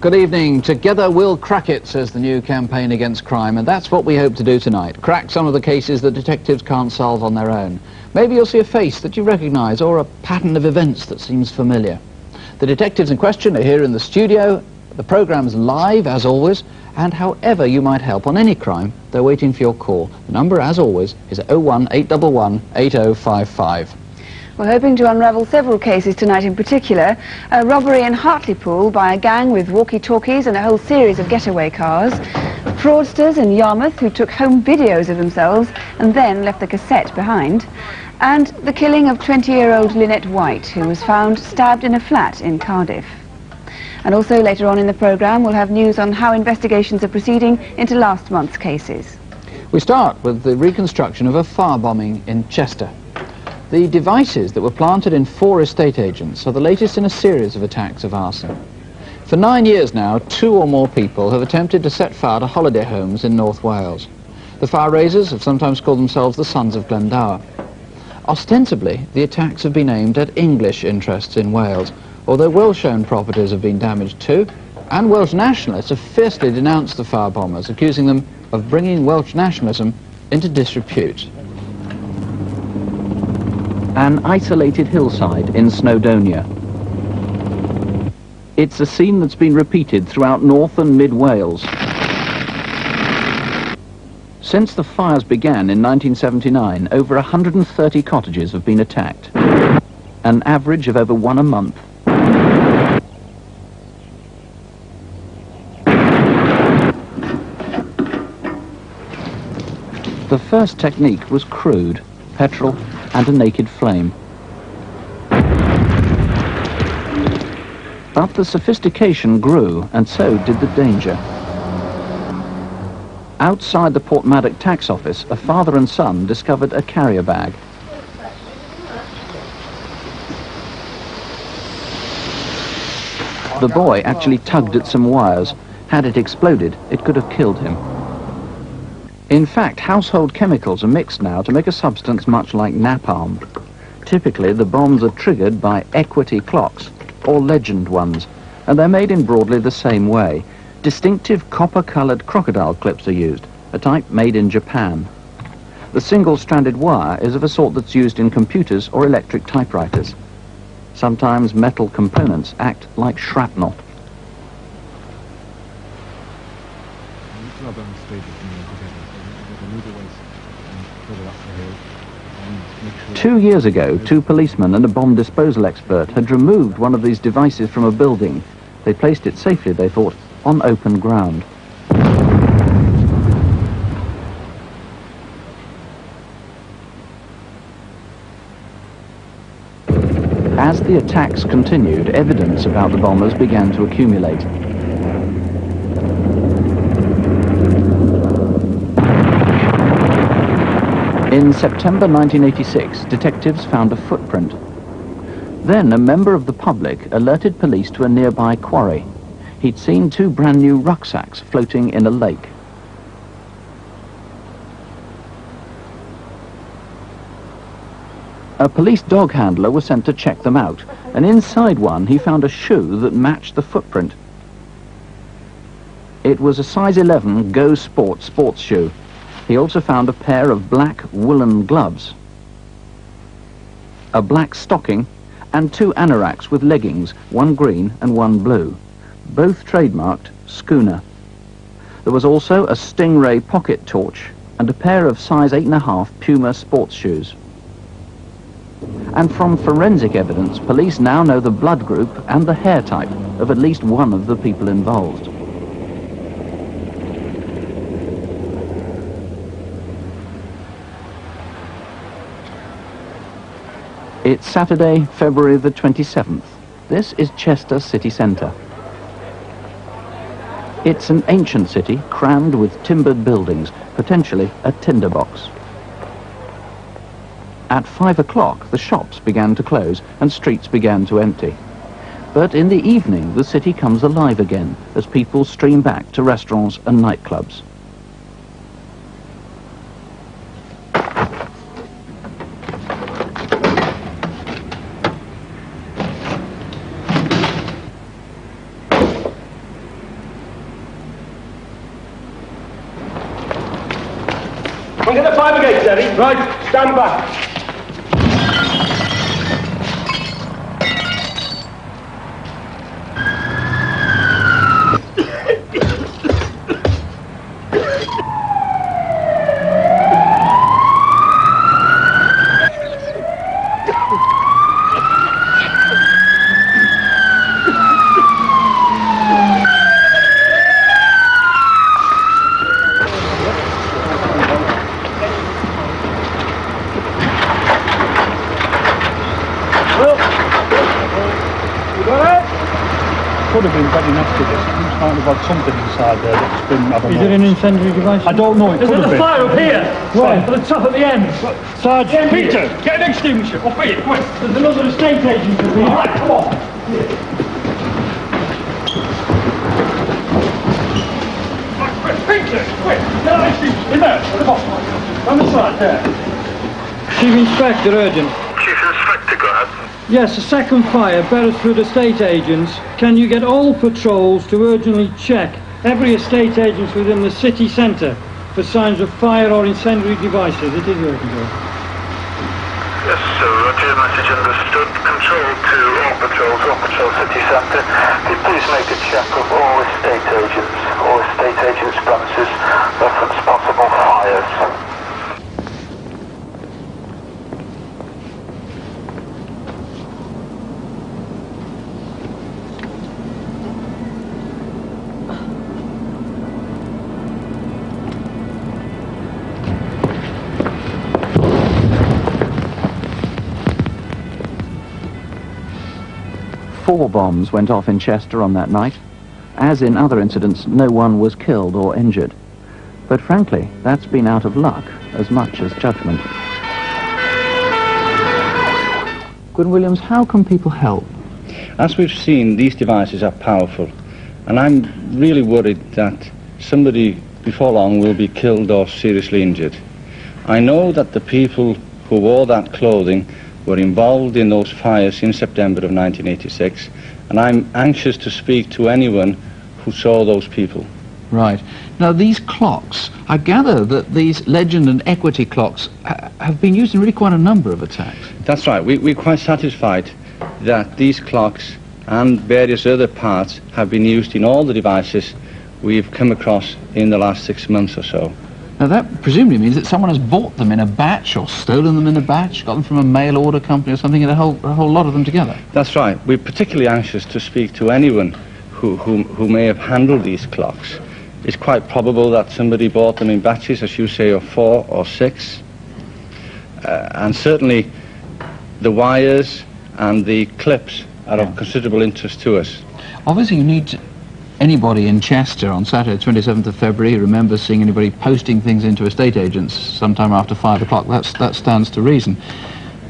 Good evening. Together we'll crack it, says the new campaign against crime, and that's what we hope to do tonight. Crack some of the cases that detectives can't solve on their own. Maybe you'll see a face that you recognise or a pattern of events that seems familiar. The detectives in question are here in the studio. The programme's live, as always, and however you might help on any crime, they're waiting for your call. The number, as always, is 01811 8055. We're hoping to unravel several cases tonight, in particular a robbery in Hartlepool by a gang with walkie-talkies and a whole series of getaway cars, fraudsters in Yarmouth who took home videos of themselves and then left the cassette behind, and the killing of 20-year-old Lynette White, who was found stabbed in a flat in Cardiff. And also later on in the programme we'll have news on how investigations are proceeding into last month's cases. We start with the reconstruction of a firebombing in Chester. The devices that were planted in 4 estate agents are the latest in a series of attacks of arson. For 9 years now, 2 or more people have attempted to set fire to holiday homes in North Wales. The fire raisers have sometimes called themselves the Sons of Glendower. Ostensibly, the attacks have been aimed at English interests in Wales, although Welsh-owned properties have been damaged too, and Welsh nationalists have fiercely denounced the firebombers, accusing them of bringing Welsh nationalism into disrepute. An isolated hillside in Snowdonia. It's a scene that's been repeated throughout North and Mid Wales. Since the fires began in 1979, over 130 cottages have been attacked, an average of over 1 a month. The first technique was crude, petrol and a naked flame. But the sophistication grew, and so did the danger. Outside the Portmaddock tax office, a father and son discovered a carrier bag. The boy actually tugged at some wires. Had it exploded, it could have killed him. In fact, household chemicals are mixed now to make a substance much like napalm. Typically, the bombs are triggered by equity clocks, or legend ones, and they're made in broadly the same way. Distinctive copper-coloured crocodile clips are used, a type made in Japan. The single-stranded wire is of a sort that's used in computers or electric typewriters. Sometimes metal components act like shrapnel. 2 years ago, 2 policemen and a bomb disposal expert had removed one of these devices from a building. They placed it safely, they thought, on open ground. As the attacks continued, evidence about the bombers began to accumulate. In September 1986, detectives found a footprint. Then a member of the public alerted police to a nearby quarry. He'd seen 2 brand new rucksacks floating in a lake. A police dog handler was sent to check them out, and inside one he found a shoe that matched the footprint. It was a size 11 Go Sport sports shoe. He also found a pair of black woolen gloves, a black stocking, and 2 anoraks with leggings, one green and one blue, both trademarked Schooner. There was also a Stingray pocket torch and a pair of size 8.5 Puma sports shoes. And from forensic evidence, police now know the blood group and the hair type of at least one of the people involved. It's Saturday, February the 27th. This is Chester city centre. It's an ancient city crammed with timbered buildings, potentially a tinderbox. At 5 o'clock, the shops began to close and streets began to empty. But in the evening, the city comes alive again as people stream back to restaurants and nightclubs. on, get the fire brigade, Terry. Right, stand back. Could have been very nasty. It might have had something inside there that's been, I don't know. Is it an incendiary device? I don't know, it could have been. There's a fire up here! Right, at the top at the end. Sarge, Peter, get an extinguisher, off here, quick! There's another estate agent up here. Right, come on! Right, quick, Peter, quick! Get an extinguisher, in there, at the bottom. On the side, there. Chief Inspector, urgent. Chief Inspector, go ahead. Yes, a second fire, Beresford estate agents. Can you get all patrols to urgently check every estate agent within the city centre for signs of fire or incendiary devices? It is urgent. Yes, sir. Roger, message understood. Control to all patrol city centre. Could you please make a check of all estate agents' premises, reference possible fires. 4 bombs went off in Chester on that night. As in other incidents, no one was killed or injured. But frankly, that's been out of luck as much as judgment. Gwyn Williams, how can people help? As we've seen, these devices are powerful, and I'm really worried that somebody before long will be killed or seriously injured. I know that the people who wore that clothing were involved in those fires in September of 1986, and I'm anxious to speak to anyone who saw those people. Right. Now, these clocks, I gather that these Legend and Equity clocks have been used in really quite a number of attacks. That's right. We're quite satisfied that these clocks and various other parts have been used in all the devices we've come across in the last 6 months or so. Now, that presumably means that someone has bought them in a batch or stolen them in a batch, got them from a mail order company or something, and a whole lot of them together. That's right. We're particularly anxious to speak to anyone who may have handled these clocks. It's quite probable that somebody bought them in batches, as you say, of 4 or 6. And certainly the wires and the clips are of considerable interest to us. Obviously, you need anybody in Chester on Saturday, 27th of February, who remembers seeing anybody posting things into estate agents sometime after 5 o'clock. That stands to reason.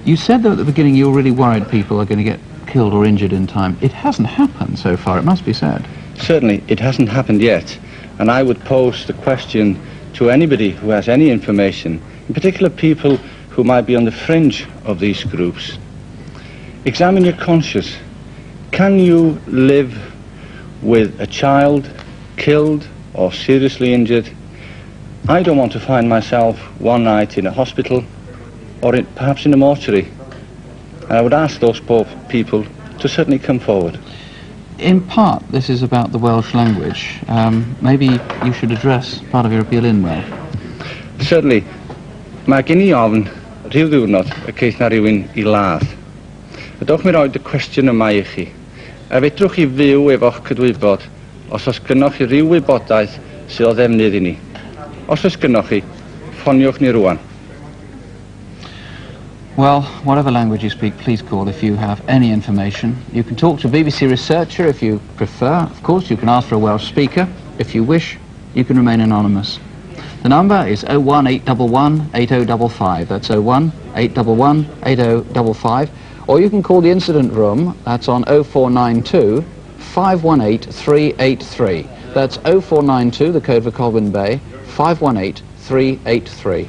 You said, though, at the beginning you were really worried people are going to get killed or injured in time. It hasn't happened so far, it must be said. Certainly, it hasn't happened yet. And I would pose the question to anybody who has any information, in particular people who might be on the fringe of these groups. Examine your conscience. Can you live with a child killed or seriously injured? I don't want to find myself one night in a hospital or perhaps in a mortuary. And I would ask those poor people to certainly come forward. In part, this is about the Welsh language. Maybe you should address part of your appeal in Welsh. Certainly. Mae gen I ofn rhyw ddiwrnod y ceith na rhywun I ladd. Ydwch mi roed y cwestiwn yma I chi. A fedrwch chi fyw efo'ch cydwybod os oes gynnoch chi ryw wybodaeth sydd o ddefnydd I ni. Os oes gynnoch chi, ffoniwch ni rwan. Well, whatever language you speak, please call if you have any information. You can talk to a BBC researcher if you prefer. Of course, you can ask for a Welsh speaker. If you wish, you can remain anonymous. The number is 01811 8055. That's 01811 8055. Or you can call the incident room. That's on 0492 518 383. That's 0492, the code for Colwyn Bay, 518 383.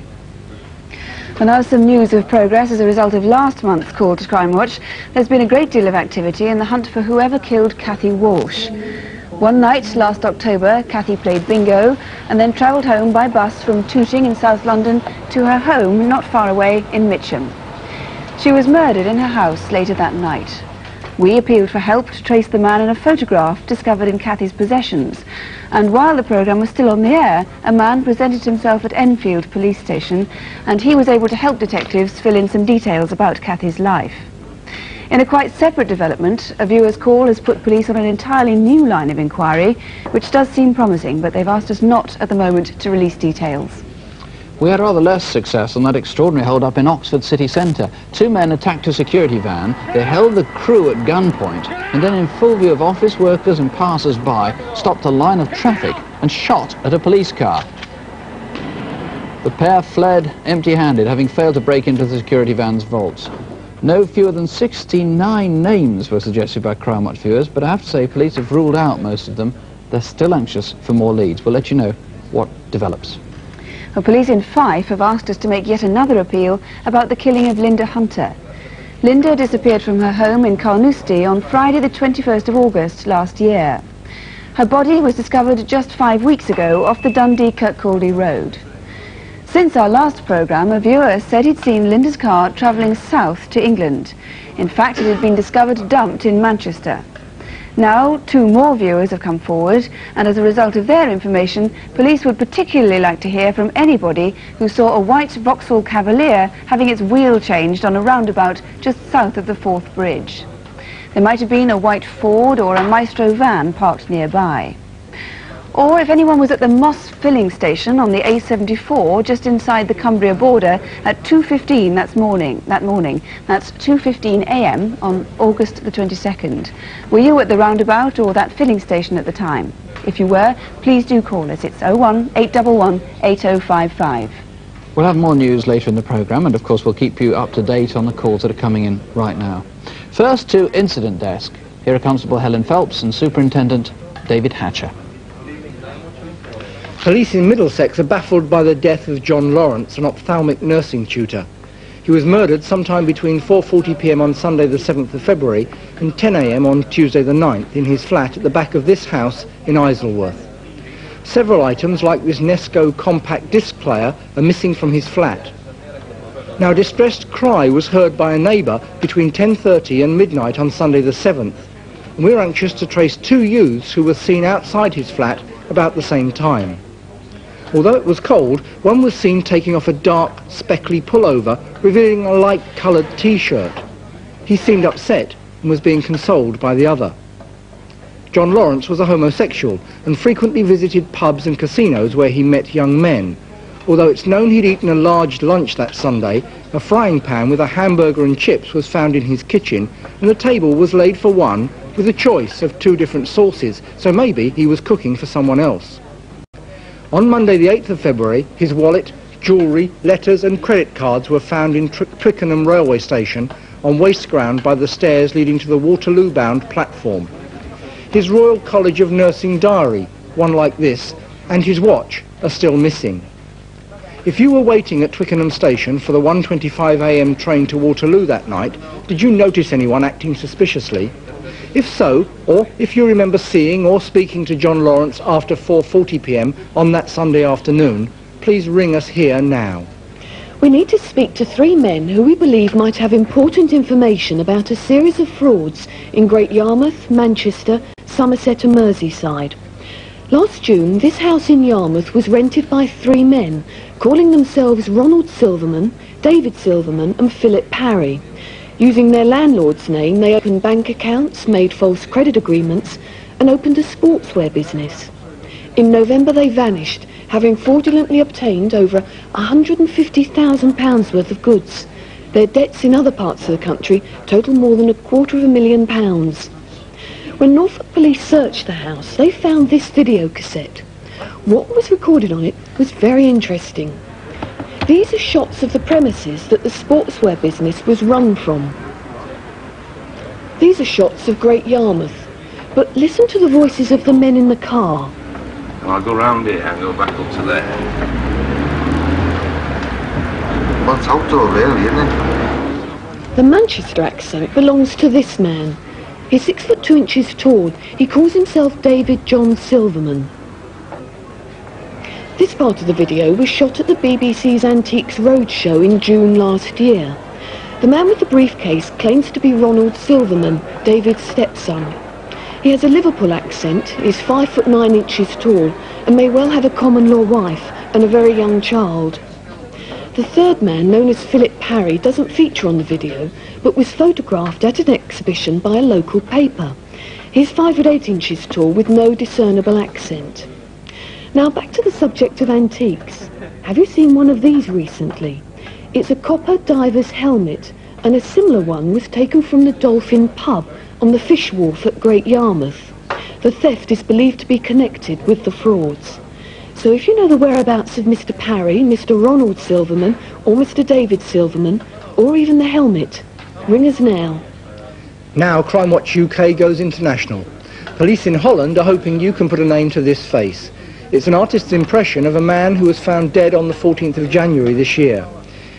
And now some news of progress as a result of last month's call to Crimewatch. There's been a great deal of activity in the hunt for whoever killed Cathy Walsh. One night last October, Cathy played bingo and then travelled home by bus from Tooting in South London to her home not far away in Mitcham. She was murdered in her house later that night. We appealed for help to trace the man in a photograph discovered in Cathy's possessions. And while the programme was still on the air, a man presented himself at Enfield Police Station and he was able to help detectives fill in some details about Cathy's life. In a quite separate development, a viewer's call has put police on an entirely new line of inquiry, which does seem promising, but they've asked us not at the moment to release details. We had rather less success on that extraordinary hold-up in Oxford city centre. Two men attacked a security van, they held the crew at gunpoint, and then in full view of office workers and passers-by, stopped a line of traffic and shot at a police car. The pair fled empty-handed, having failed to break into the security van's vaults. No fewer than 69 names were suggested by Crimewatch viewers, but I have to say police have ruled out most of them. They're still anxious for more leads. We'll let you know what develops. Well, police in Fife have asked us to make yet another appeal about the killing of Linda Hunter. Linda disappeared from her home in Carnoustie on Friday the 21st of August last year. Her body was discovered just 5 weeks ago off the Dundee-Kirkcaldy road. Since our last programme, a viewer said he'd seen Linda's car travelling south to England. In fact, it had been discovered dumped in Manchester. Now, 2 more viewers have come forward, and as a result of their information, police would particularly like to hear from anybody who saw a white Vauxhall Cavalier having its wheel changed on a roundabout just south of the Forth Bridge. There might have been a white Ford or a Maestro van parked nearby. Or if anyone was at the Moss filling station on the A74 just inside the Cumbria border at 2:15 that morning. That's 2:15 a.m. on August the 22nd. Were you at the roundabout or that filling station at the time? If you were, please do call us. It's 01 811 8055. We'll have more news later in the programme, and of course we'll keep you up to date on the calls that are coming in right now. First to Incident Desk. Here are Constable Helen Phelps and Superintendent David Hatcher. Police in Middlesex are baffled by the death of John Lawrence, an ophthalmic nursing tutor. He was murdered sometime between 4:40 p.m. on Sunday the 7th of February and 10 a.m. on Tuesday the 9th in his flat at the back of this house in Isleworth. Several items, like this Nesco compact disc player, are missing from his flat. Now, a distressed cry was heard by a neighbour between 10:30 and midnight on Sunday the 7th, and we're anxious to trace 2 youths who were seen outside his flat about the same time. Although it was cold, one was seen taking off a dark, speckly pullover, revealing a light-coloured T-shirt. He seemed upset and was being consoled by the other. John Lawrence was a homosexual and frequently visited pubs and casinos where he met young men. Although it's known he'd eaten a large lunch that Sunday, a frying pan with a hamburger and chips was found in his kitchen, and the table was laid for one with a choice of 2 different sauces, so maybe he was cooking for someone else. On Monday the 8th of February, his wallet, jewellery, letters and credit cards were found in Twickenham railway station on waste ground by the stairs leading to the Waterloo-bound platform. His Royal College of Nursing diary, one like this, and his watch are still missing. If you were waiting at Twickenham station for the 1:25 a.m. train to Waterloo that night, did you notice anyone acting suspiciously? If so, or if you remember seeing or speaking to John Lawrence after 4:40 p.m. on that Sunday afternoon, please ring us here now. We need to speak to 3 men who we believe might have important information about a series of frauds in Great Yarmouth, Manchester, Somerset and Merseyside. Last June, this house in Yarmouth was rented by 3 men, calling themselves Ronald Silverman, David Silverman and Philip Parry. Using their landlord's name, they opened bank accounts, made false credit agreements and opened a sportswear business. In November they vanished, having fraudulently obtained over £150,000 worth of goods. Their debts in other parts of the country total more than £250,000. When Norfolk police searched the house, they found this video cassette. What was recorded on it was very interesting. These are shots of the premises that the sportswear business was run from. These are shots of Great Yarmouth, but listen to the voices of the men in the car. And I'll go round here and go back up to there. Well, it's outdoor really, isn't it? The Manchester accent belongs to this man. He's 6 foot 2 inches tall. He calls himself David John Silverman. This part of the video was shot at the BBC's Antiques Roadshow in June last year. The man with the briefcase claims to be Ronald Silverman, David's stepson. He has a Liverpool accent, is 5 foot 9 inches tall, and may well have a common-law wife and a very young child. The third man, known as Philip Parry, doesn't feature on the video, but was photographed at an exhibition by a local paper. He's 5 foot 8 inches tall with no discernible accent. Now back to the subject of antiques. Have you seen one of these recently? It's a copper diver's helmet, and a similar one was taken from the Dolphin pub on the Fish Wharf at Great Yarmouth. The theft is believed to be connected with the frauds. So if you know the whereabouts of Mr. Parry, Mr. Ronald Silverman, or Mr. David Silverman, or even the helmet, ring us now. Now Crimewatch UK goes international. Police in Holland are hoping you can put a name to this face. It's an artist's impression of a man who was found dead on the 14th of January this year.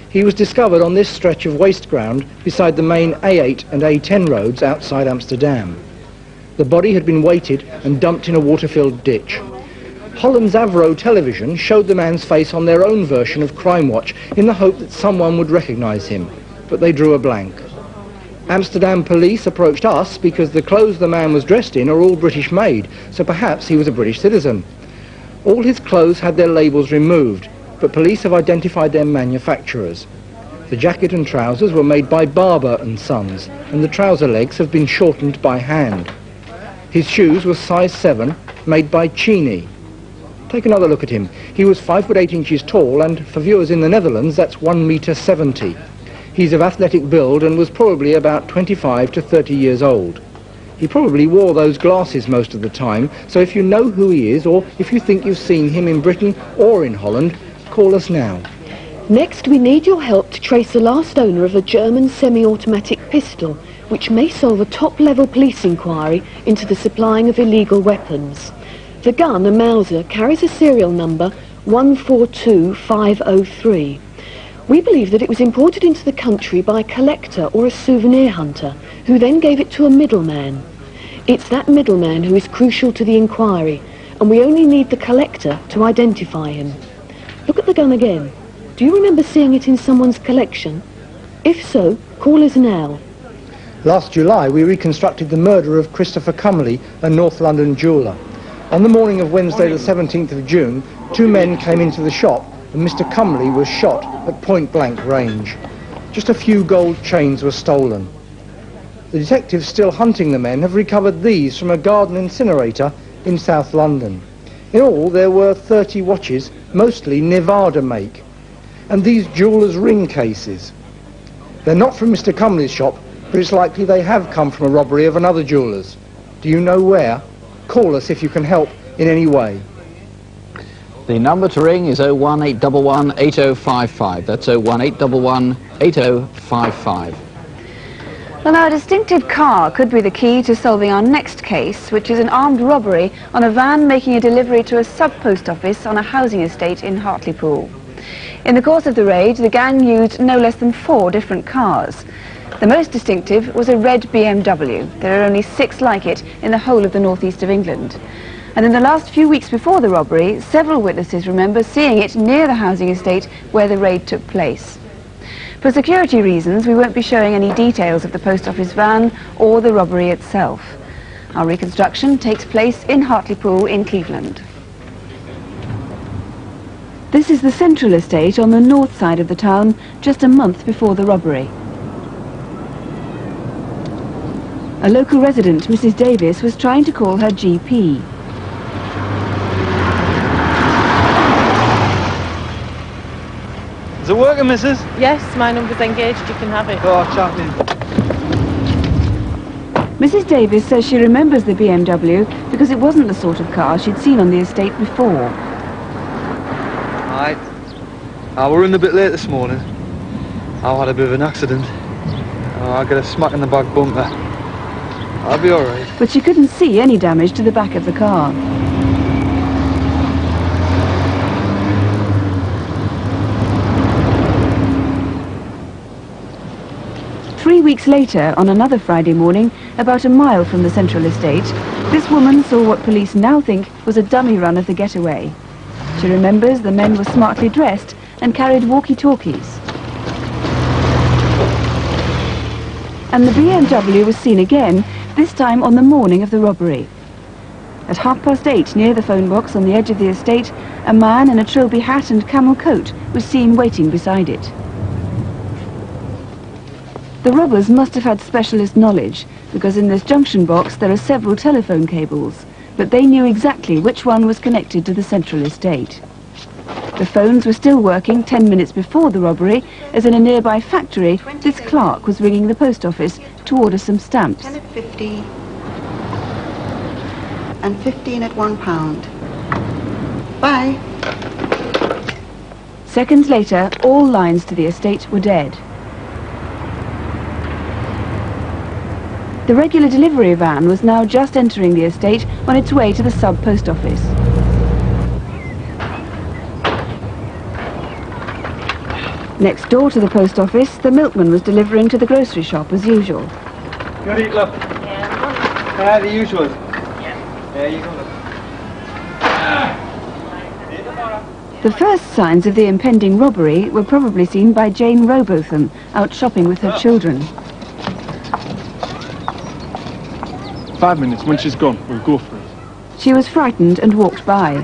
He was discovered on this stretch of waste ground beside the main A8 and A10 roads outside Amsterdam. The body had been weighted and dumped in a water-filled ditch. Holland's Avro television showed the man's face on their own version of Crimewatch in the hope that someone would recognise him, but they drew a blank. Amsterdam police approached us because the clothes the man was dressed in are all British made, so perhaps he was a British citizen. All his clothes had their labels removed, but police have identified their manufacturers. The jacket and trousers were made by Barber & Sons, and the trouser legs have been shortened by hand. His shoes were size 7, made by Cheney. Take another look at him. He was 5 foot 8 inches tall, and for viewers in the Netherlands, that's 1 meter 70. He's of athletic build and was probably about 25 to 30 years old. He probably wore those glasses most of the time, so if you know who he is, or if you think you've seen him in Britain or in Holland, call us now. Next, we need your help to trace the last owner of a German semi-automatic pistol, which may solve a top-level police inquiry into the supplying of illegal weapons. The gun, a Mauser, carries a serial number 142503. We believe that it was imported into the country by a collector or a souvenir hunter, who then gave it to a middleman. It's that middleman who is crucial to the inquiry, and we only need the collector to identify him. Look at the gun again. Do you remember seeing it in someone's collection? If so, call us now. Last July, we reconstructed the murder of Christopher Cumley, a North London jeweller. On the morning of Wednesday the 17th of June, 2 men came into the shop and Mr. Cumley was shot at point-blank range. Just a few gold chains were stolen. The detectives still hunting the men have recovered these from a garden incinerator in South London. In all, there were 30 watches, mostly Nevada make, and these jewellers' ring cases. They're not from Mr. Cumley's shop, but it's likely they have come from a robbery of another jeweller's. Do you know where? Call us if you can help in any way. The number to ring is 01811 8055. That's 01811 8055. Well, now, a distinctive car could be the key to solving our next case, which is an armed robbery on a van making a delivery to a sub-post office on a housing estate in Hartlepool. In the course of the raid, the gang used no less than 4 different cars. The most distinctive was a red BMW. There are only 6 like it in the whole of the northeast of England. And in the last few weeks before the robbery, several witnesses remember seeing it near the housing estate where the raid took place. For security reasons, we won't be showing any details of the post office van or the robbery itself. Our reconstruction takes place in Hartlepool in Cleveland. This is the central estate on the north side of the town, just a month before the robbery. A local resident, Mrs. Davis, was trying to call her GP. Is it working, missus? Yes, my number's engaged, you can have it. Oh, chapping. Mrs. Davis says she remembers the BMW because it wasn't the sort of car she'd seen on the estate before. Right. I were in a bit late this morning. I had a bit of an accident. I got a smack in the back bumper. I'll be alright. But she couldn't see any damage to the back of the car. 3 weeks later, on another Friday morning, about a mile from the central estate, this woman saw what police now think was a dummy run of the getaway. She remembers the men were smartly dressed and carried walkie-talkies. And the BMW was seen again, this time on the morning of the robbery. At 8:30, near the phone box on the edge of the estate, a man in a trilby hat and camel coat was seen waiting beside it. The robbers must have had specialist knowledge, because in this junction box there are several telephone cables, but they knew exactly which one was connected to the central estate. The phones were still working 10 minutes before the robbery, as in a nearby factory, this clerk was ringing the post office to order some stamps. 10 at 50 and 15 at £1. Bye. Seconds later, all lines to the estate were dead. The regular delivery van was now just entering the estate on its way to the sub-post office. Next door to the post office, the milkman was delivering to the grocery shop as usual. Good eat, love. Yeah. The usual. Yeah. There you go, love. The first signs of the impending robbery were probably seen by Jane Robotham, out shopping with her children. 5 minutes, when she's gone, we'll go for it. She was frightened and walked by.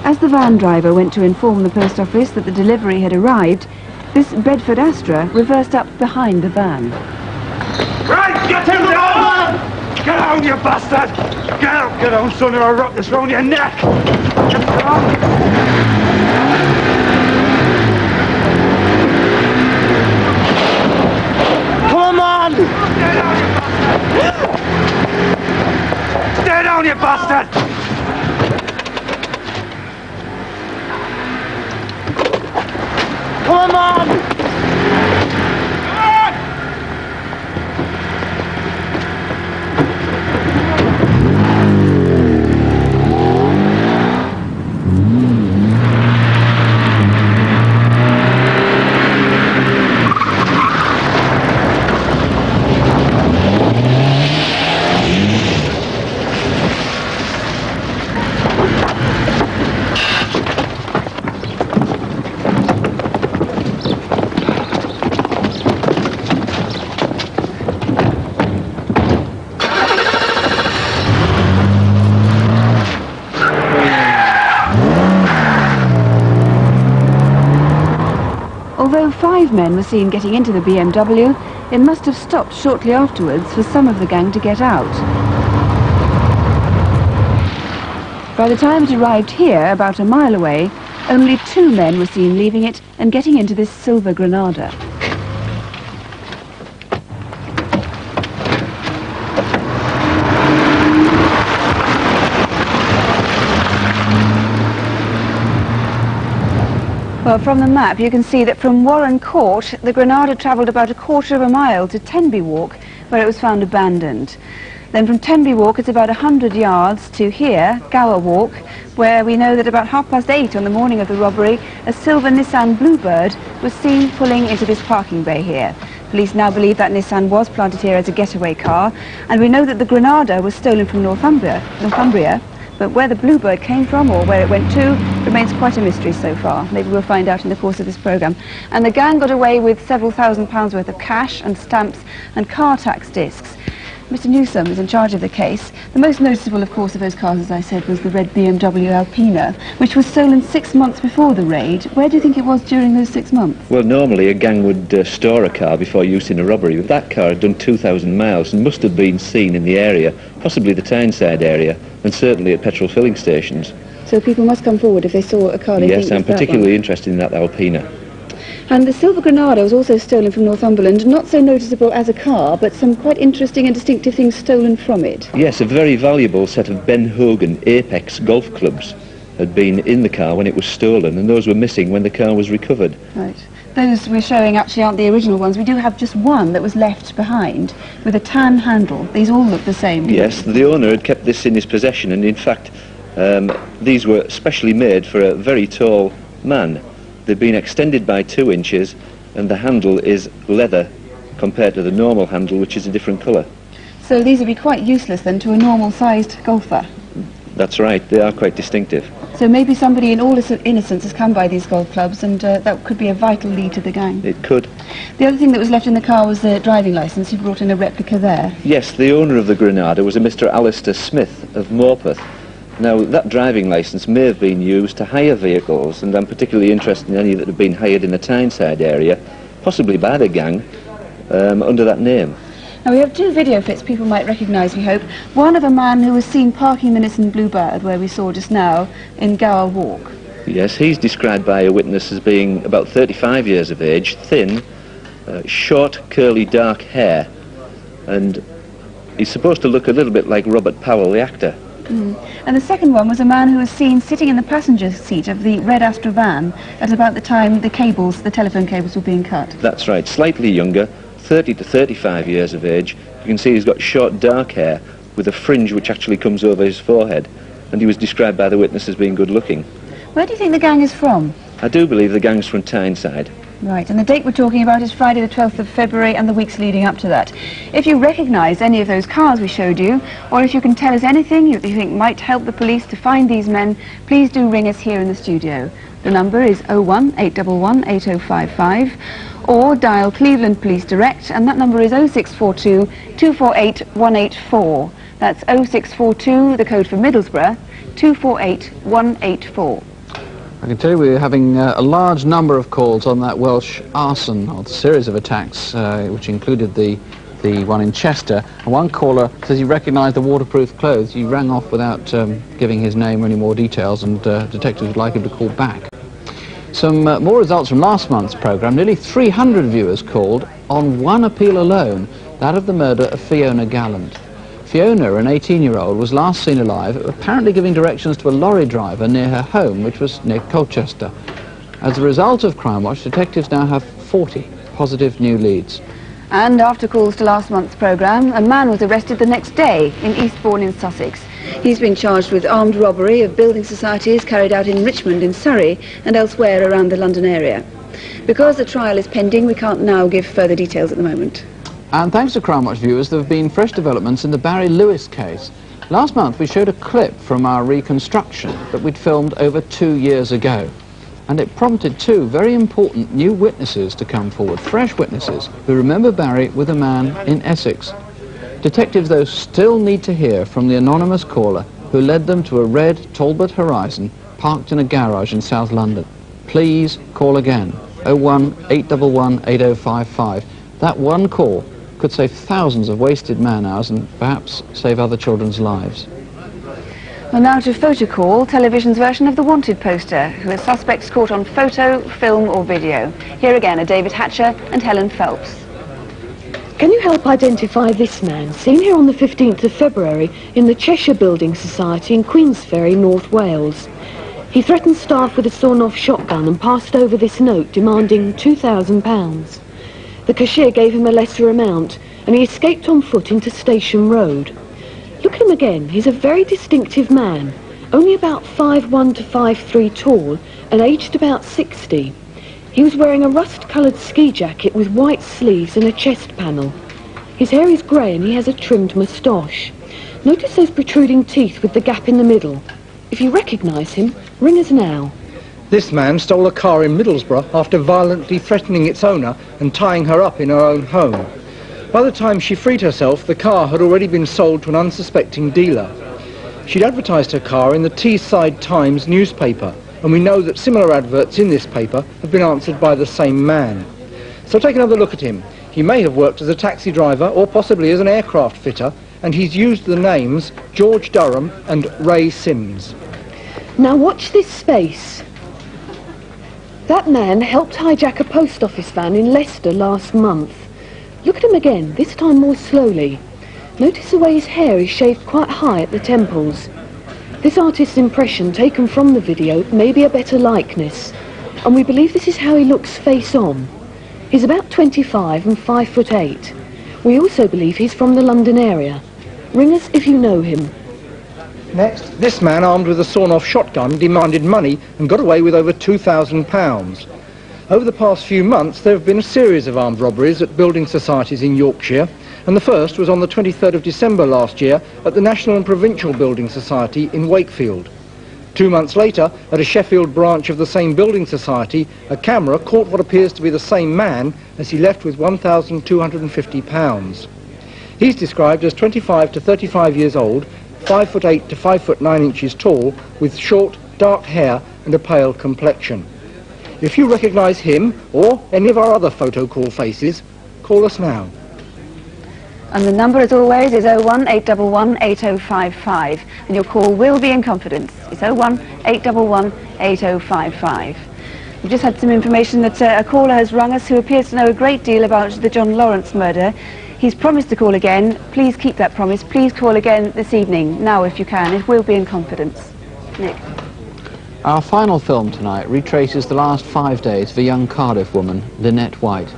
As the van driver went to inform the post office that the delivery had arrived, this Bedford Astra reversed up behind the van. Right, get him down! Get down, you bastard! Get down, son, or I'll wrap this round your neck! Get down! Come on! Stay down, you bastard! Come on! Although 5 men were seen getting into the BMW, it must have stopped shortly afterwards for some of the gang to get out. By the time it arrived here, about a mile away, only 2 men were seen leaving it and getting into this silver Granada. Well, from the map you can see that from Warren Court the Granada travelled about a quarter of a mile to Tenby Walk, where it was found abandoned. Then from Tenby Walk it's about 100 yards to here, Gower Walk, where we know that about 8:30 on the morning of the robbery a silver Nissan Bluebird was seen pulling into this parking bay here. Police now believe that Nissan was planted here as a getaway car, and we know that the Granada was stolen from Northumbria. But where the Bluebird came from or where it went to remains quite a mystery so far. Maybe we'll find out in the course of this programme. And the gang got away with several £1,000s worth of cash and stamps and car tax discs. Mr. Newsome is in charge of the case. The most noticeable, of course, of those cars, as I said, was the red BMW Alpina, which was stolen 6 months before the raid. Where do you think it was during those 6 months? Well, normally a gang would store a car before use in a robbery, but that car had done 2,000 miles and must have been seen in the area, possibly the Tyneside area, and certainly at petrol filling stations. So people must come forward if they saw a car they think was that one. Yes, I'm particularly interested in that Alpina. And the silver Granada was also stolen from Northumberland, not so noticeable as a car, but some quite interesting and distinctive things stolen from it. Yes, a very valuable set of Ben Hogan Apex golf clubs had been in the car when it was stolen, and those were missing when the car was recovered. Right. Those we're showing actually aren't the original ones. We do have just one that was left behind with a tan handle. These all look the same. Yes, the owner had kept this in his possession, and in fact these were specially made for a very tall man. They've been extended by 2 inches, and the handle is leather compared to the normal handle, which is a different colour. So these would be quite useless then to a normal-sized golfer. That's right, they are quite distinctive. So maybe somebody in all innocence has come by these golf clubs, and that could be a vital lead to the gang. It could. The other thing that was left in the car was the driving licence. You brought in a replica there. Yes, the owner of the Granada was a Mr. Alistair Smith of Morpeth. Now, that driving licence may have been used to hire vehicles, and I'm particularly interested in any that have been hired in the Tyneside area, possibly by the gang, under that name. Now we have 2 video clips people might recognise, we hope. One of a man who was seen parking the Nissan Bluebird, where we saw just now, in Gower Walk. Yes, he's described by a witness as being about 35 years of age, thin, short, curly, dark hair, and he's supposed to look a little bit like Robert Powell, the actor. And the second one was a man who was seen sitting in the passenger seat of the red Astra van at about the time the telephone cables were being cut. That's right, slightly younger, 30 to 35 years of age. You can see he's got short dark hair with a fringe which actually comes over his forehead, and he was described by the witness as being good looking. Where do you think the gang is from? I do believe the gang's from Tyneside. Right, and the date we're talking about is Friday the 12th of February and the weeks leading up to that. If you recognise any of those cars we showed you, or if you can tell us anything you think might help the police to find these men, please do ring us here in the studio. The number is 01811 8055, or dial Cleveland Police Direct, and that number is 0642 248 184. That's 0642, the code for Middlesbrough, 248 184. I can tell you we're having a large number of calls on that Welsh arson, or the series of attacks, which included the one in Chester. And one caller says he recognised the waterproof clothes. He rang off without giving his name or any more details, and detectives would like him to call back. Some more results from last month's programme. Nearly 300 viewers called on one appeal alone, that of the murder of Fiona Gallant. Fiona, an 18-year-old, was last seen alive, apparently giving directions to a lorry driver near her home, which was near Colchester. As a result of Crimewatch, detectives now have 40 positive new leads. And after calls to last month's programme, a man was arrested the next day in Eastbourne in Sussex. He's been charged with armed robbery of building societies carried out in Richmond in Surrey and elsewhere around the London area. Because the trial is pending, we can't now give further details at the moment. And thanks to Crimewatch viewers, there have been fresh developments in the Barry Lewis case. Last month we showed a clip from our reconstruction that we'd filmed over 2 years ago. And it prompted 2 very important new witnesses to come forward, fresh witnesses, who remember Barry with a man in Essex. Detectives, though, still need to hear from the anonymous caller who led them to a red Talbot Horizon parked in a garage in South London. Please call again, 01811 8055. That one call could save thousands of wasted man-hours and perhaps save other children's lives. Well, now to Photo Call, television's version of the wanted poster, who are suspects caught on photo, film or video. Here again are David Hatcher and Helen Phelps. Can you help identify this man, seen here on the 15th of February in the Cheshire Building Society in Queensferry, North Wales? He threatened staff with a sawn-off shotgun and passed over this note demanding £2,000. The cashier gave him a lesser amount, and he escaped on foot into Station Road. Look at him again. He's a very distinctive man, only about 5'1" to 5'3" tall, and aged about 60. He was wearing a rust-coloured ski jacket with white sleeves and a chest panel. His hair is grey and he has a trimmed moustache. Notice those protruding teeth with the gap in the middle. If you recognise him, ring us now. This man stole a car in Middlesbrough after violently threatening its owner and tying her up in her own home. By the time she freed herself, the car had already been sold to an unsuspecting dealer. She'd advertised her car in the Teesside Times newspaper, and we know that similar adverts in this paper have been answered by the same man. So take another look at him. He may have worked as a taxi driver or possibly as an aircraft fitter, and he's used the names George Durham and Ray Sims. Now watch this space. That man helped hijack a post office van in Leicester last month. Look at him again, this time more slowly. Notice the way his hair is shaved quite high at the temples. This artist's impression taken from the video may be a better likeness. and we believe this is how he looks face on. He's about 25 and 5'8". We also believe he's from the London area. Ring us if you know him. Next, this man armed with a sawn-off shotgun demanded money and got away with over £2,000. Over the past few months there have been a series of armed robberies at building societies in Yorkshire, and the first was on the 23rd of December last year at the National and Provincial Building Society in Wakefield. 2 months later, at a Sheffield branch of the same building society, a camera caught what appears to be the same man as he left with £1,250. He's described as 25 to 35 years old, 5'8" to 5'9" inches tall, with short, dark hair and a pale complexion. If you recognise him or any of our other photo call faces, call us now. And the number, as always, is 01811 8055, and your call will be in confidence. It's 01811 8055. We've just had some information that a caller has rung us who appears to know a great deal about the John Lawrence murder. He's promised to call again. Please keep that promise. Please call again this evening, now if you can. It will be in confidence. Nick. Our final film tonight retraces the last 5 days of a young Cardiff woman, Lynette White.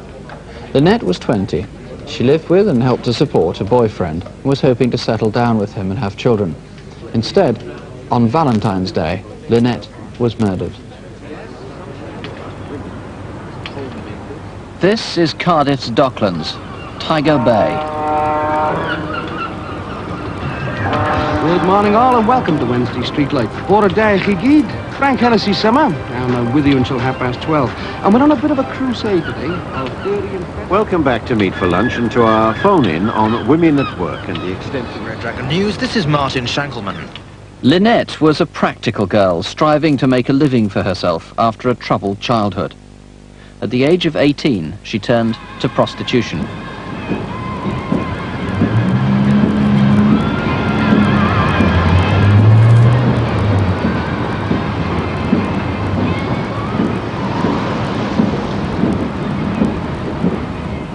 Lynette was 20. She lived with and helped to support a boyfriend and was hoping to settle down with him and have children. Instead, on Valentine's Day, Lynette was murdered. This is Cardiff's Docklands, Tiger Bay. Good morning all and welcome to Wednesday Street Light. What a day, Chigid. Frank Hennessy Summer. I'm with you until 12:30. And we're on a bit of a crusade today. Welcome back to Meet for Lunch and to our phone-in on Women at Work and the extensive Red Dragon News. This is Martin Shankelman. Lynette was a practical girl striving to make a living for herself after a troubled childhood. At the age of 18, she turned to prostitution.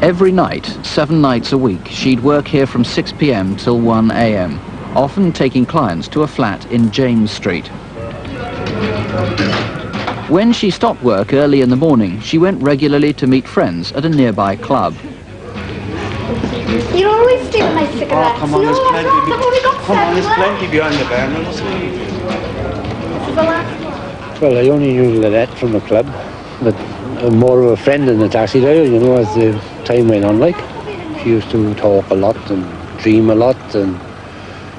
Every night, 7 nights a week, she'd work here from 6 p.m. till 1 a.m., often taking clients to a flat in James Street. When she stopped work early in the morning, she went regularly to meet friends at a nearby club. You're always stealing my cigarettes. Oh, come on, there's plenty. Come on, there's plenty behind the bar. Now, what's going This is the last one. Well, I only knew Lynette from the club, but more of a friend than a taxi driver, you know, as the time went on, like. She used to talk a lot and dream a lot and,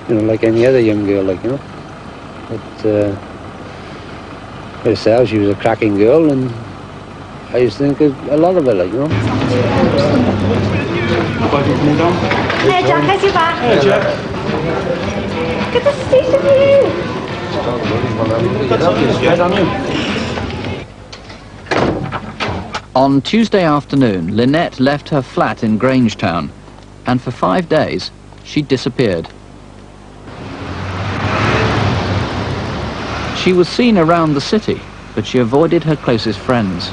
you know, like any other young girl, like, you know. But herself, she was a cracking girl, and I used to think a lot of her, like, you know. Hey Jack, how's your back? Hey Jack. Good to see you. On Tuesday afternoon, Lynette left her flat in Grangetown, and for 5 days, she disappeared. She was seen around the city, but she avoided her closest friends.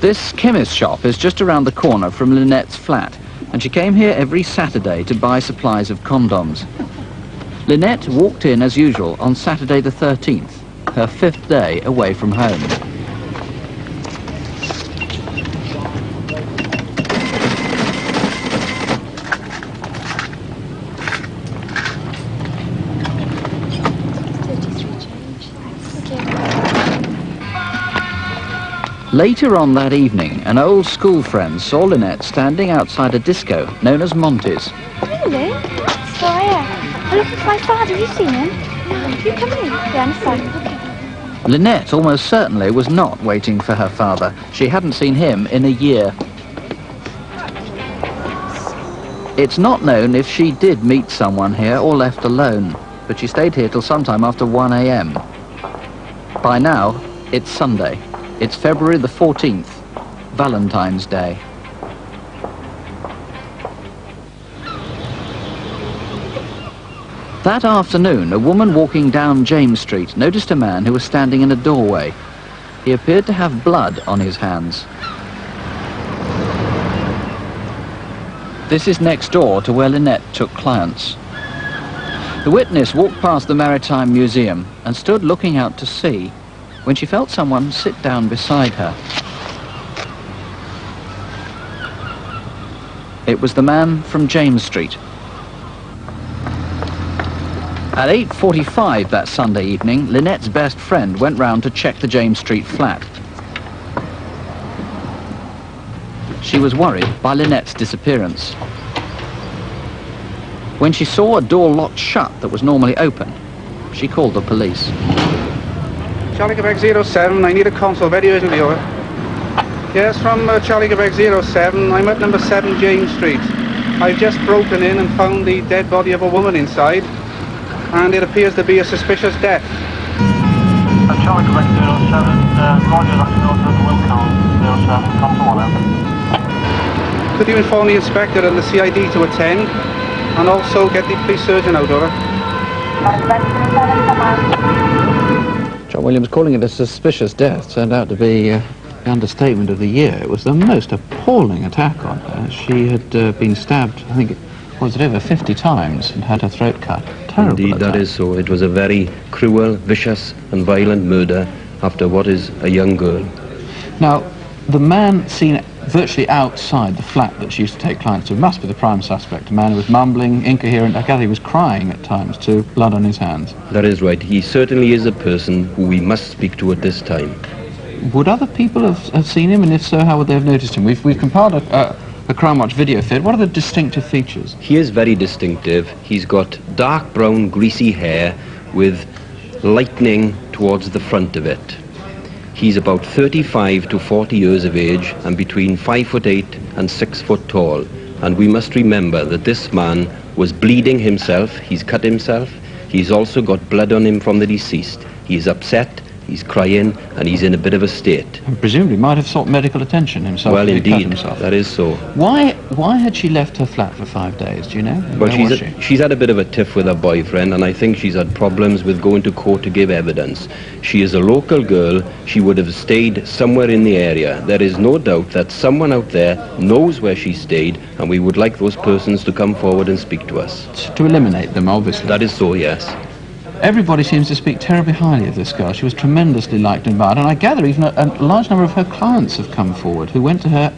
This chemist shop is just around the corner from Lynette's flat, and she came here every Saturday to buy supplies of condoms. Lynette walked in as usual on Saturday the 13th, her 5th day away from home. Later on that evening, an old school friend saw Lynette standing outside a disco known as Monty's. Really? So I'm looking for my father. Have you seen him? No. You come in. Yeah, I'm fine. Okay. Lynette almost certainly was not waiting for her father. She hadn't seen him in a year. It's not known if she did meet someone here or left alone, but she stayed here till sometime after 1 a.m. By now, it's Sunday. It's February the 14th, Valentine's Day. That afternoon, a woman walking down James Street noticed a man who was standing in a doorway. He appeared to have blood on his hands. This is next door to where Lynette took clients. The witness walked past the Maritime Museum and stood looking out to sea when she felt someone sit down beside her. It was the man from James Street. At 8:45 that Sunday evening, Lynette's best friend went round to check the James Street flat. She was worried by Lynette's disappearance. When she saw a door locked shut that was normally open, she called the police. Charlie Quebec 07, I need a console very urgently, over. Yes, from Charlie Quebec 07, I'm at number 7 James Street. I've just broken in and found the dead body of a woman inside, and it appears to be a suspicious death. Charlie Quebec 07, Roger, that's also the Wilco 07, console over. Could you inform the inspector and the CID to attend, and also get the police surgeon out, over? John Williams calling it a suspicious death turned out to be the understatement of the year. It was the most appalling attack on her. She had been stabbed, I think, was it over 50 times and had her throat cut. Terrible Indeed, attack. that is so. It was a very cruel, vicious and violent murder after what is a young girl. Now, the man seen virtually outside the flat that she used to take clients to must be the prime suspect, a man who was mumbling, incoherent. I gather he was crying at times too, blood on his hands. That is right. He certainly is a person who we must speak to at this time. Would other people have seen him, and if so, how would they have noticed him? We've compiled a Crimewatch video feed. What are the distinctive features? He is very distinctive. He's got dark brown, greasy hair with lightning towards the front of it. He's about 35 to 40 years of age and between 5'8" and 6 foot tall. And we must remember that this man was bleeding himself. He's cut himself. He's also got blood on him from the deceased. He's upset, he's crying, and he's in a bit of a state. And presumably might have sought medical attention himself. Well, indeed, that is so. Why had she left her flat for 5 days, do you know? Well, Where she's had a bit of a tiff with her boyfriend, and I think she's had problems with going to court to give evidence. She is a local girl. She would have stayed somewhere in the area. There is no doubt that someone out there knows where she stayed, and we would like those persons to come forward and speak to us. To eliminate them, obviously. That is so, yes. Everybody seems to speak terribly highly of this girl. She was tremendously liked and admired, and I gather even a large number of her clients have come forward who went to her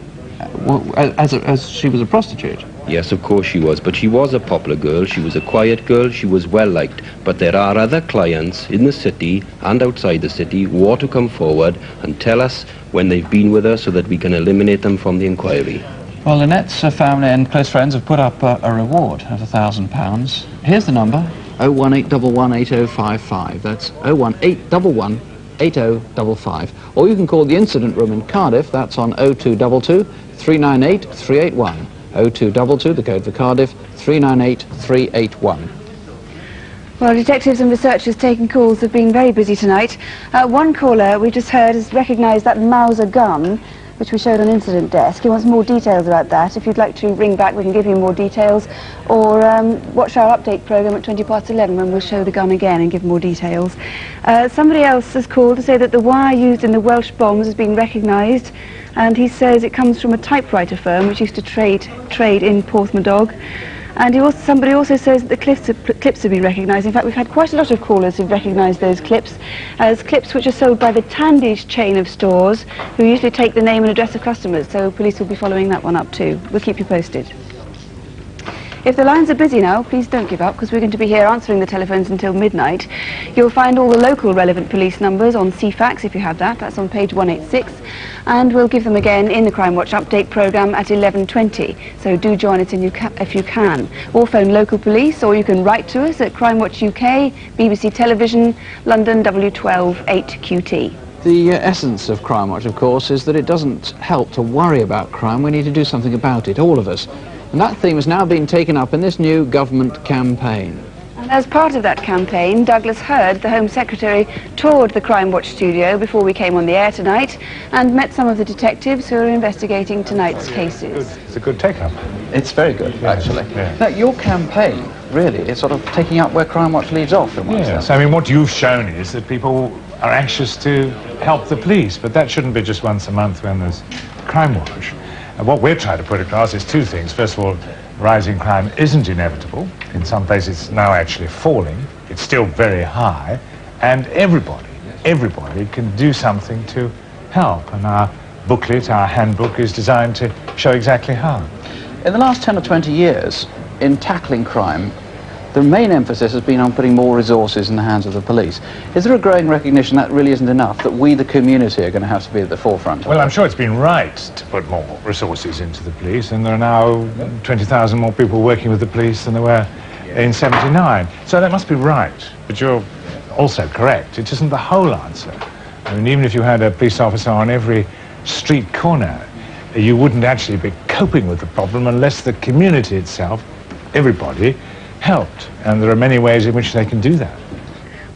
as she was a prostitute. Yes, of course she was, but she was a popular girl. She was a quiet girl. She was well liked. But there are other clients in the city and outside the city who ought to come forward and tell us when they've been with her so that we can eliminate them from the inquiry. Well, Lynette's family and close friends have put up a reward of £1,000. Here's the number: 018118055. That's 01811 8055. Or you can call the incident room in Cardiff. That's on 0222 398 381. 0222, the code for Cardiff, 398 381. Well, detectives and researchers taking calls have been very busy tonight. One caller we just heard has recognised that Mauser gun, which we showed on incident desk. He wants more details about that. If you'd like to ring back, we can give you more details, or watch our update programme at 11:20 when we'll show the gun again and give more details. Somebody else has called to say that the wire used in the Welsh bombs has been recognised, and he says it comes from a typewriter firm which used to trade in Porthmadog. And somebody also says that the clips have been recognised. In fact, we've had quite a lot of callers who've recognised those clips as clips which are sold by the Tandage chain of stores, who usually take the name and address of customers. So police will be following that one up too. We'll keep you posted. If the lines are busy now, please don't give up, because we're going to be here answering the telephones until midnight. You'll find all the local relevant police numbers on CFAX, if you have that. That's on page 186. And we'll give them again in the Crimewatch update programme at 11:20. So do join us if you can. Or phone local police, or you can write to us at Crimewatch UK, BBC Television, London W12 8QT. The essence of Crimewatch, of course, is that it doesn't help to worry about crime. We need to do something about it, all of us. And that theme has now been taken up in this new government campaign. And as part of that campaign, Douglas Hurd, the Home Secretary, toured the Crimewatch studio before we came on the air tonight and met some of the detectives who are investigating tonight's cases. It's a good take-up. It's very good, actually. Yeah. Now, your campaign, really, is sort of taking up where Crimewatch leaves off in one sense. I mean, what you've shown is that people are anxious to help the police, but that shouldn't be just once a month when there's Crimewatch. And what we're trying to put across is two things. First of all, rising crime isn't inevitable. In some places it's now actually falling. It's still very high. And everybody can do something to help. And our booklet, our handbook, is designed to show exactly how. In the last 10 or 20 years, in tackling crime, the main emphasis has been on putting more resources in the hands of the police. Is there a growing recognition that really isn't enough, that we, the community, are going to have to be at the forefront? Well, I'm sure it's been right to put more resources into the police, and there are now 20,000 more people working with the police than there were in '79. So that must be right. But you're also correct. It isn't the whole answer. I mean, even if you had a police officer on every street corner, you wouldn't actually be coping with the problem unless the community itself, everybody, helped. And there are many ways in which they can do that.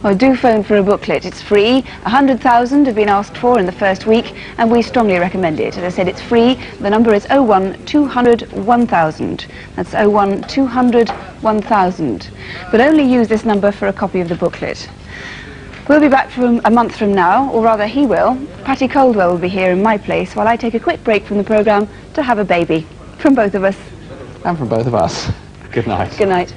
Well, do phone for a booklet. It's free. 100,000 have been asked for in the first week, and we strongly recommend it. As I said, it's free. The number is 01 200 1000. That's 01 200 1000. But only use this number for a copy of the booklet. We'll be back from a month from now, or rather he will. Patty Coldwell will be here in my place while I take a quick break from the programme to have a baby. From both of us. And from both of us. Good night. Good night.